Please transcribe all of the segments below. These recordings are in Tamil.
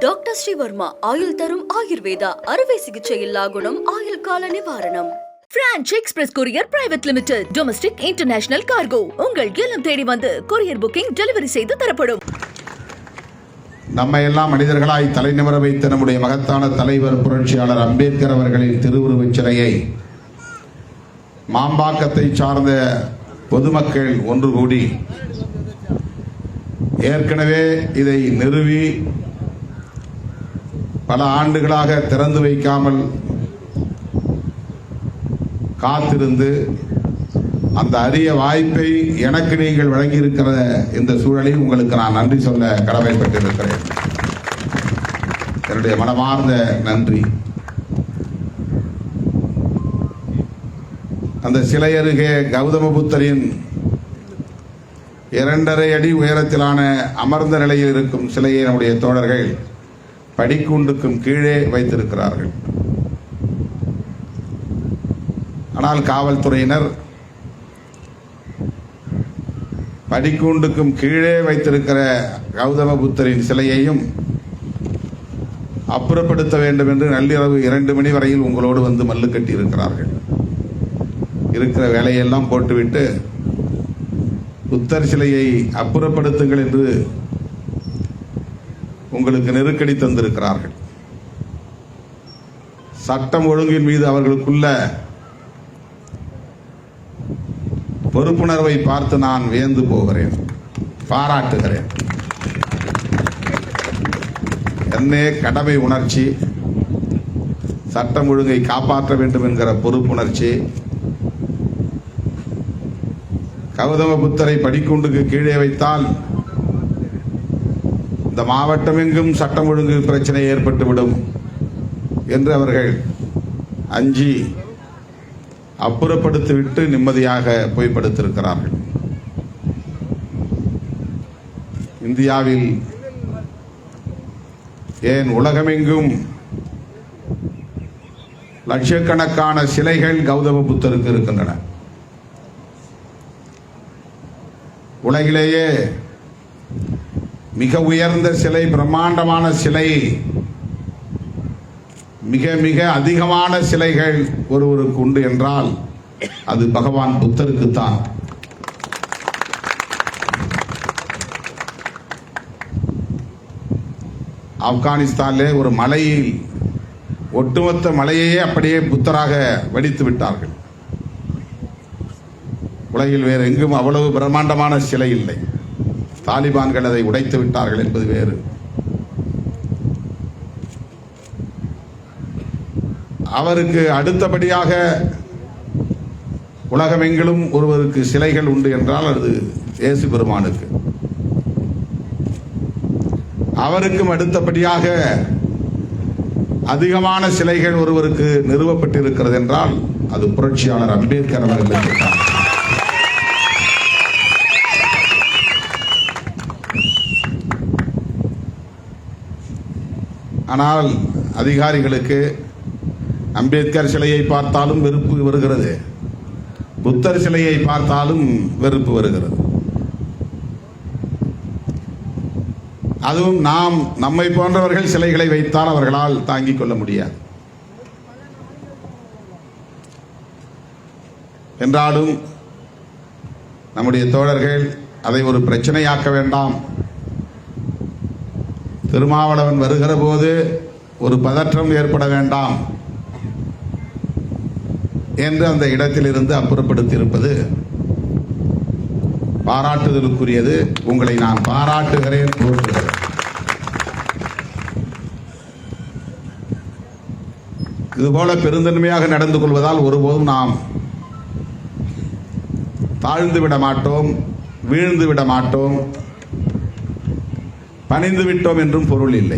டாக்டர் ஸ்ரீவர்மா ஆயுள் தரும் ஆயுர்வேதா அறுவை சிகிச்சையில்லா குணம் ஆயுள் கால நிவாரணம். Branch express courier private limited domestic international cargo உங்கள் இல்லம் தேடி வந்து கொரியர் புக்கிங் டெலிவரி செய்து தரப்படும். நம்மை எல்லாம் மனிதர்களாய் தலைநிமிர வைத்த நம்முடைய மகத்தான தலைவர் புரட்சியாளர் அம்பேத்கர் அவர்களின் திருவுருவச் சிலையை மாம்பாக்கத்தை சார்ந்த பொதுமக்கள் ஒன்று கூடி ஏற்கனவே இதை நிறுவி பல ஆண்டுகளாக திறந்து வைக்காமல் காத்திருந்து அந்த அரிய வாய்ப்பை எனக்கு நீங்கள் வழங்கியிருக்கிற இந்த சூழலில் உங்களுக்கு நான் நன்றி சொல்ல கடமைப்பட்டிருக்கிறேன். என்னுடைய மனமார்ந்த நன்றி. அந்த சிலை அருகே கௌதம புத்தரின் 2.5 அடி உயரத்திலான அமர்ந்த நிலையில் இருக்கும் சிலையை நம்முடைய தோழர்கள் படிக்கூண்டுக்கும் கீழே வைத்திருக்கிறார்கள். ஆனால் காவல்துறையினர் படிக்கூண்டுக்கும் கீழே வைத்திருக்கிற கௌதம புத்தரின் சிலையையும் அப்புறப்படுத்த வேண்டும் என்று நள்ளிரவு 2 மணி வரையில் உங்களோடு வந்து மல்லு கட்டி இருக்கிறார்கள். இருக்கிற வேலையெல்லாம் போட்டுவிட்டு புத்தர் சிலையை அப்புறப்படுத்துங்கள் என்று உங்களுக்கு நெருக்கடி தந்திருக்கிறார்கள். சட்டம் ஒழுங்கின் மீது அவர்களுக்குள்ள பொறுப்புணர்வை பார்த்து நான் வியந்து போகிறேன், பாராட்டுகிறேன். என்னே கடமை உணர்ச்சி, சட்டம் ஒழுங்கை காப்பாற்ற வேண்டும் என்கிற பொறுப்புணர்ச்சி, கௌதம புத்தரை படிக்கூண்டுக்கு கீழே வைத்தால் இந்த மாவட்டம் எங்கும் சட்டம் ஒழுங்கு பிரச்சனை ஏற்பட்டுவிடும் என்று அவர்கள் அஞ்சி அப்புறப்படுத்திவிட்டு நிம்மதியாக போய் படுத்திருக்கிறார்கள். இந்தியாவில் ஏன் உலகமெங்கும் லட்சக்கணக்கான சிலைகள் கௌதம புத்தருக்கு இருக்கின்றன. உலகிலேயே மிக உயர்ந்த சிலை, பிரம்மாண்டமான சிலை, மிக மிக அதிகமான சிலைகள் ஒருவருக்கு உண்டு என்றால் அது பகவான் புத்தருக்குத்தான். ஆப்கானிஸ்தானிலே ஒரு மலையில் ஒட்டுமொத்த மலையையே அப்படியே புத்தராக வடித்து விட்டார்கள். உலகில் வேறு எங்கும் அவ்வளவு பிரம்மாண்டமான சிலை இல்லை. தாலிபான்கள் அதை உடைத்து விட்டார்கள் என்பது வேறு. அவருக்கு அடுத்தபடியாக உலகமெங்கிலும் ஒருவருக்கு சிலைகள் உண்டு என்றால் அது இயேசு பெருமானுக்கு. அவருக்கும் அடுத்தபடியாக அதிகமான சிலைகள் ஒருவருக்கு நிறுவப்பட்டிருக்கிறது என்றால் அது புரட்சியாளர் அம்பேத்கர் அவர்களுக்கு தான். ஆனால் அதிகாரிகளுக்கு அம்பேத்கர் சிலையை பார்த்தாலும் வெறுப்பு வருகிறது, புத்தர் சிலையை பார்த்தாலும் வெறுப்பு வருகிறது. அதுவும் நம்மை போன்றவர்கள் சிலைகளை வைத்தால் அவர்களால் தாங்கிக் கொள்ள முடியாது. என்றாலும் நம்முடைய தோழர்கள் அதை ஒரு பிரச்சனையாக்க வேண்டாம், திருமாவளவன் வருகிற போது ஒரு பதற்றம் ஏற்பட வேண்டாம் என்று அந்த இடத்திலிருந்து அப்புறப்படுத்தி இருப்பது பாராட்டுதலுக்குரியது. உங்களை நான் பாராட்டுகிறேன், போற்றுகிறேன். இதுபோல பெருந்தன்மையாக நடந்து கொள்வதால் ஒருபோதும் நாம் தாழ்ந்து விட மாட்டோம், வீழ்ந்து விட மாட்டோம், பணிந்து விட்டோம் என்றும் பொருள் இல்லை.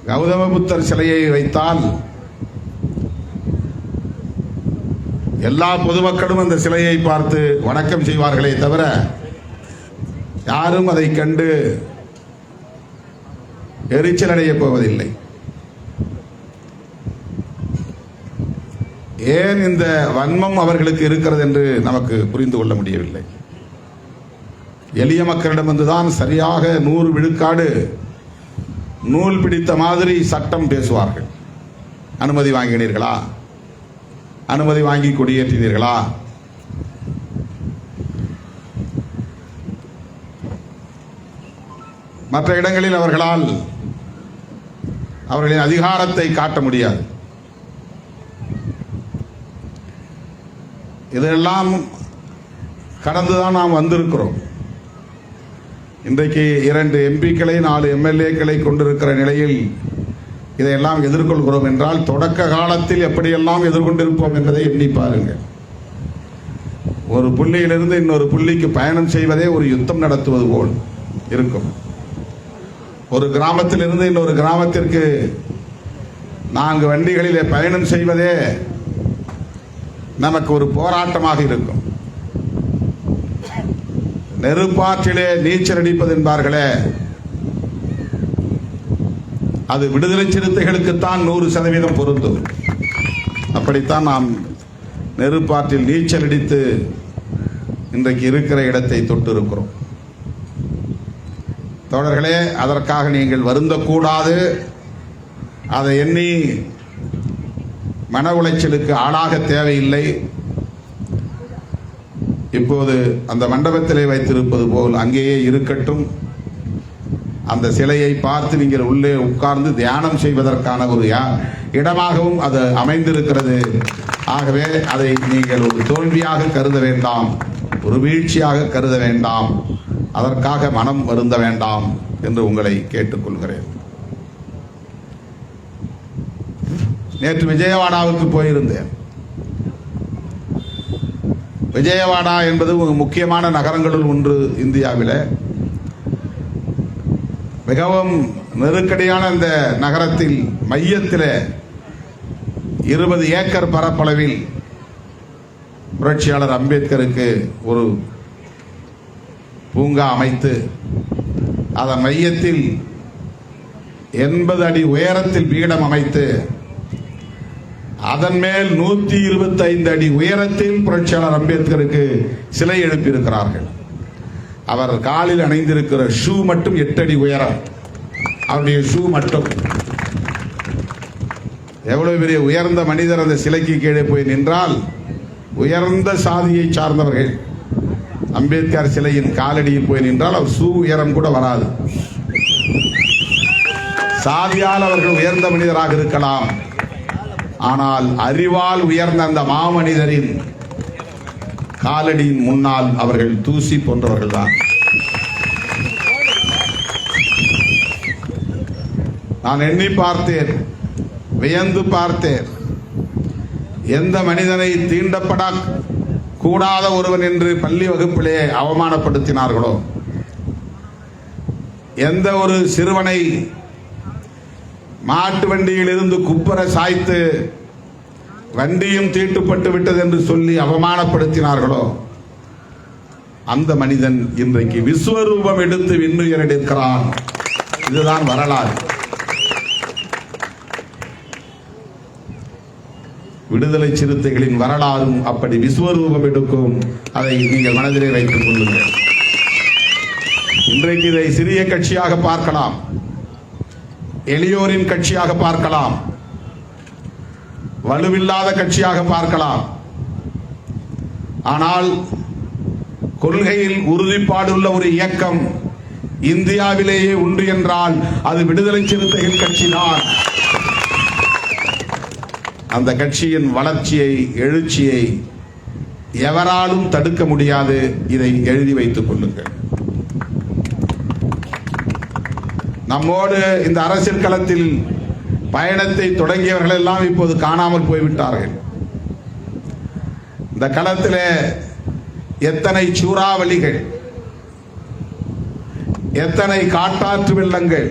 கௌதம புத்தர் சிலையை வைத்தால் எல்லா பொதுமக்களும் அந்த சிலையை பார்த்து வணக்கம் செய்வார்களே தவிர யாரும் அதை கண்டு எரிச்சல் அடையப் போவதில்லை. ஏன் இந்த வன்மம் அவர்களுக்கு இருக்கிறது என்று நமக்கு புரிந்து கொள்ள முடியவில்லை. எளிய மக்களிடமிருந்துதான் சரியாக 100 விழுக்காடு நூல் பிடித்த மாதிரி சட்டம் பேசுவார்கள். அனுமதி வாங்கினீர்களா? அனுமதி வாங்கி கொடியேற்றினீர்களா? மற்ற இடங்களில் அவர்களால் அவர்களின் அதிகாரத்தை காட்ட முடியாது. இதெல்லாம் கடந்துதான் நாம் வந்திருக்கிறோம். இன்றைக்கு 2 எம்பிக்களை 4 எம்எல்ஏக்களை கொண்டிருக்கிற நிலையில் இதையெல்லாம் எதிர்கொள்கிறோம் என்றால் தொடக்க காலத்தில் எப்படியெல்லாம் எதிர்கொண்டிருப்போம் என்பதை எண்ணி பாருங்கள். ஒரு புள்ளியிலிருந்து இன்னொரு புள்ளிக்கு பயணம் செய்வதே ஒரு யுத்தம் நடத்துவது போல் இருக்கும். ஒரு கிராமத்திலிருந்து இன்னொரு கிராமத்திற்கு 4 வண்டிகளிலே பயணம் செய்வதே நமக்கு ஒரு போராட்டமாக இருக்கும். நெருப்பாற்றிலே நீச்சல் அடிப்பது என்பார்களே, அது விடுதலை சிறுத்தைகளுக்குத்தான் 100% பொருந்தும். அப்படித்தான் நாம் நெருப்பாற்றில் நீச்சல் அடித்து இன்றைக்கு இருக்கிற இடத்தை தொட்டு இருக்கிறோம். தோழர்களே, அதற்காக நீங்கள் வருந்தக்கூடாது. அதை எண்ணி மன உளைச்சலுக்கு ஆளாக தேவையில்லை. இப்போது அந்த மண்டபத்திலே வைத்திருப்பது போல் அங்கேயே இருக்கட்டும். அந்த சிலையை பார்த்து நீங்கள் உள்ளே உட்கார்ந்து தியானம் செய்வதற்கான ஒரு இடமாகவும் அது அமைந்திருக்கிறது. ஆகவே அதை நீங்கள் ஒரு தோல்வியாக கருத வேண்டாம், ஒரு வீழ்ச்சியாக கருத வேண்டாம், அதற்காக மனம் வருந்த வேண்டாம் என்று உங்களை கேட்டுக்கொள்கிறேன். நேற்று விஜயவாடாவுக்கு போயிருந்தேன். விஜயவாடா என்பது ஒரு முக்கியமான நகரங்களுள் ஒன்று இந்தியாவில். மிகவும் நெருக்கடியான இந்த நகரத்தில் மையத்தில் 20 ஏக்கர் பரப்பளவில் புரட்சியாளர் அம்பேத்கருக்கு ஒரு பூங்கா அமைத்து அதன் மையத்தில் 80 அடி உயரத்தில் பீடம் அமைத்து அதன் மேல் 125 அடி உயரத்தில் புரட்சியாளர் அம்பேத்கருக்கு சிலை எழுப்பியிருக்கிறார்கள். அவர் காலில் அணிந்திருக்கிற ஷூ மட்டும் 8 அடி உயரம். அவருடைய ஷூ மட்டும். எவ்வளவு பெரிய உயர்ந்த மனிதர் அந்த சிலைக்கு கீழே போய் நின்றால் உயர்ந்த சாதியை சார்ந்தவர்கள் அம்பேத்கர் சிலையின் காலடியில் போய் நின்றால் அவர் ஷூ உயரம் கூட வராது. சாதியால் அவர்கள் உயர்ந்த மனிதராக இருக்கலாம், ஆனால் அறிவால் உயர்ந்த அந்த மாமனிதரின் காலடியின் முன்னால் அவர்கள் தூசி போன்றவர்கள் தான். நான் எண்ணி பார்த்தேன், வியந்து பார்த்தேன். எந்த மனிதனை தீண்டப்பட கூடாத ஒருவன் என்று பள்ளி வகுப்பிலே அவமானப்படுத்தினார்களோ, எந்த ஒரு சிறுவனை மாட்டு வண்டியில் இருந்து குப்பர சாய்த்து வண்டியும் தீட்டுப்பட்டு விட்டது என்று சொல்லி அவமானப்படுத்தினார்களோ, அந்த மனிதன் இன்றைக்கு விஸ்வரூபம் எடுத்து விண்ணுயர் எடுக்கிறான். இதுதான் வரலாறு. விடுதலை சிறுத்தைகளின் வரலாறும் அப்படி விஸ்வரூபம் எடுக்கும். அதை நீங்கள் மனதிலே வைத்துக் கொள்ளுங்கள். இன்றைக்கு இதை சிறிய கட்சியாக பார்க்கலாம், எளியோரின் கட்சியாக பார்க்கலாம், வலுவில்லாத கட்சியாக பார்க்கலாம். ஆனால் கொள்கையில் உறுதிப்பாடுள்ள ஒரு இயக்கம் இந்தியாவிலேயே உண்டு என்றால் அது விடுதலை சிறுத்தைகள் கட்சிதான். அந்த கட்சியின் வளர்ச்சியை, எழுச்சியை எவராலும் தடுக்க முடியாது. இதை எழுதி வைத்துக் கொள்ளுங்கள். நம்மோடு இந்த அரசியல் களத்தில் பயணத்தை தொடங்கியவர்கள் எல்லாம் இப்போது காணாமல் போய்விட்டார்கள். இந்த களத்தில் எத்தனை சூறாவளிகள், எத்தனை காட்டாற்று வெள்ளங்கள்,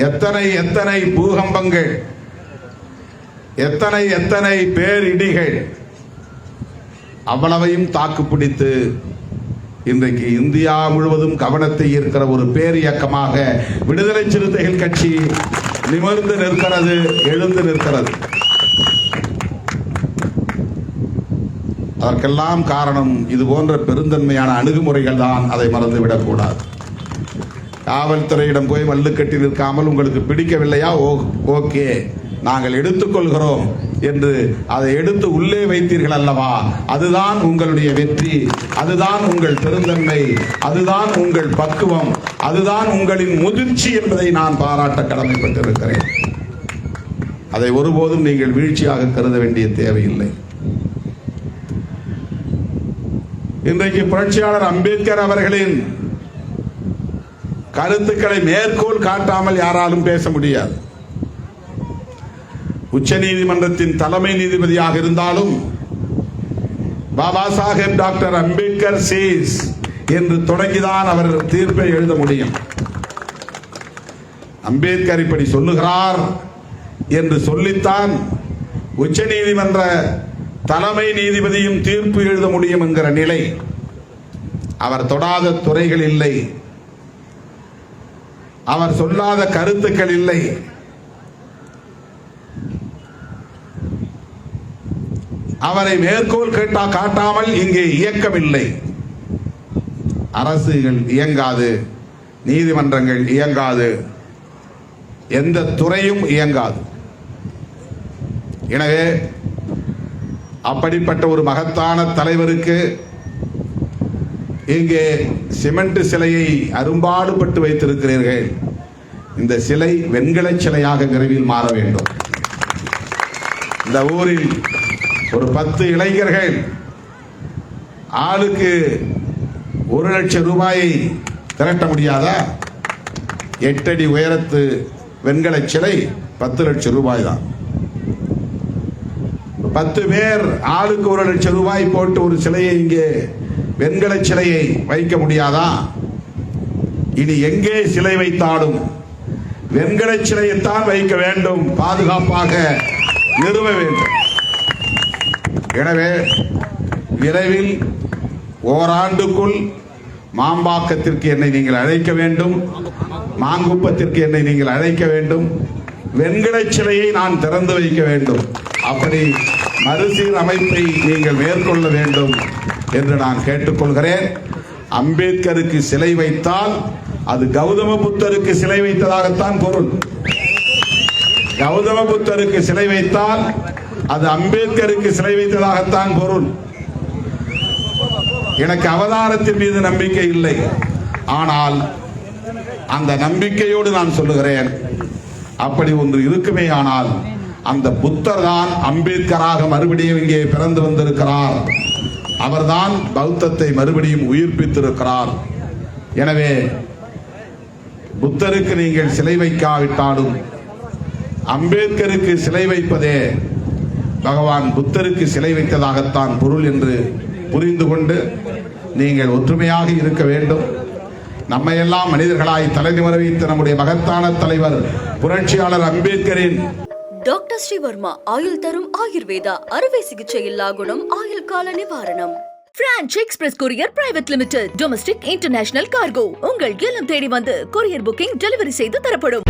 எத்தனை பூகம்பங்கள், எத்தனை பேரிடிகள், அவ்வளவையும் தாக்குப்பிடித்து இன்றைக்கு இந்தியா முழுவதும் கவனத்தை ஈர்க்கிற ஒரு பேரியக்கமாக விடுதலை சிறுத்தைகள் கட்சி நிமிர்ந்து நிற்கிறது, எழுந்து நிற்கிறது. அதற்கெல்லாம் காரணம் இது போன்ற பெருந்தன்மையான அணுகுமுறைகள் தான். அதை மறந்துவிடக்கூடாது. காவல்துறையிடம் போய் மல்லுக்கட்டி நிற்காமல் உங்களுக்கு பிடிக்கவில்லையா, ஓகே நாங்கள் எடுத்துக்கொள்கிறோம் என்று அதை எடுத்து உள்ளே வைத்தீர்கள் அல்லவா, அதுதான் உங்களுடைய வெற்றி, அதுதான் உங்கள் பெருந்தன்மை, அதுதான் உங்கள் பக்குவம், அதுதான் உங்களின் முதிர்ச்சி என்பதை நான் பாராட்ட கடமைப்பட்டிருக்கிறேன். அதை ஒருபோதும் நீங்கள் வீழ்ச்சியாக கருத வேண்டிய தேவையில்லை. இன்றைக்கு புரட்சியாளர் அம்பேத்கர் அவர்களின் கருத்துக்களை மேற்கோள் காட்டாமல் யாராலும் பேச முடியாது. உச்ச நீதிமன்றத்தின் தலைமை நீதிபதியாக இருந்தாலும் பாபா சாஹேப் டாக்டர் அம்பேத்கர் சேஸ் என்று தொடங்கிதான் அவர் தீர்ப்பை எழுத முடியும். அம்பேத்கர் இப்படி சொல்லுகிறார் என்று சொல்லித்தான் உச்ச நீதிமன்ற தலைமை நீதிபதியும் தீர்ப்பு எழுத முடியும் என்கிற நிலை. அவர் தொடாத துறைகள் இல்லை, அவர் சொல்லாத கருத்துக்கள் இல்லை. அவரை மேற்கோள் காட்டாமல் இங்கே இயக்கம் இல்லை. அரசுகள் இயங்காது, நீதிமன்றங்கள் இயங்காது, எந்த துறையும் இயங்காது. எனவே அப்படிப்பட்ட ஒரு மகத்தான தலைவருக்கு இங்கே சிமெண்ட் சிலையை அரும்பாடுபட்டு வைத்திருக்கிறீர்கள். இந்த சிலை வெண்கல சிலையாக விரைவில் மாற வேண்டும். இந்த ஊரில் ஒரு 10 இளைஞர்கள் ஆளுக்கு 1 லட்சம் ரூபாயை திரட்ட முடியாதா? 8 அடி உயரத்து வெண்கல சிலை 10 லட்சம் ரூபாய் தான். 10 பேர் ஆளுக்கு 1 லட்சம் ரூபாய் போட்டு ஒரு சிலையை, இங்கே வெண்கல சிலையை வைக்க முடியாதா? இனி எங்கே சிலை வைத்தாலும் வெண்கல சிலையைத்தான் வைக்க வேண்டும், பாதுகாப்பாக நிறுவ வேண்டும். எனவே விரைவில் ஓராண்டுக்குள் மாம்பாக்கத்திற்கு என்னை நீங்கள் அழைக்க வேண்டும், மாங்குப்பத்திற்கு என்னை நீங்கள் அழைக்க வேண்டும், வெண்கல சிலையை நான் திறந்து வைக்க வேண்டும். அப்படி மறுசீர் அமைப்பை நீங்கள் மேற்கொள்ள வேண்டும் என்று நான் கேட்டுக்கொள்கிறேன். அம்பேத்கருக்கு சிலை வைத்தால் அது கௌதம புத்தருக்கு சிலை வைத்ததாகத்தான் பொருள். கௌதம புத்தருக்கு சிலை வைத்தால் அது அம்பேத்கருக்கு சிலை வைத்ததாகத்தான் பொருள். எனக்கு அவதாரத்தின் மீது நம்பிக்கை இல்லை, ஆனால் அந்த நம்பிக்கையோடு நான் சொல்லுகிறேன், அப்படி ஒன்று இருக்குமே ஆனால் அந்த புத்தர் தான் அம்பேத்கராக மறுபடியும் இங்கே பிறந்து வந்திருக்கிறார். அவர்தான் பௌத்தத்தை மறுபடியும் உயிர்ப்பித்திருக்கிறார். எனவே புத்தருக்கு நீங்கள் சிலை வைக்காவிட்டாலும் அம்பேத்கருக்கு சிலை வைப்பதே பகவான் புத்தருக்கு சிலை வைத்ததாகத்தான் பொருள் என்று புரிந்து கொண்டு நீங்கள் ஒற்றுமையாக இருக்க வேண்டும். நம்மையெல்லாம் மனிதர்களாய் தலைநிமிர வைத்த நம்முடைய மகத்தான தலைவர் புரட்சியாளர் அம்பேத்கரின் டாக்டர் ஸ்ரீவர்மா ஆயுள் தரும் ஆயுர்வேதா அறுவை சிகிச்சை இல்லா குணம் ஆயுள் கால நிவாரணம். Branch express courier private limited domestic international cargo உங்கள் இல்லம் தேடி வந்து கொரியர் புக்கிங் டெலிவரி செய்து தரப்படும்.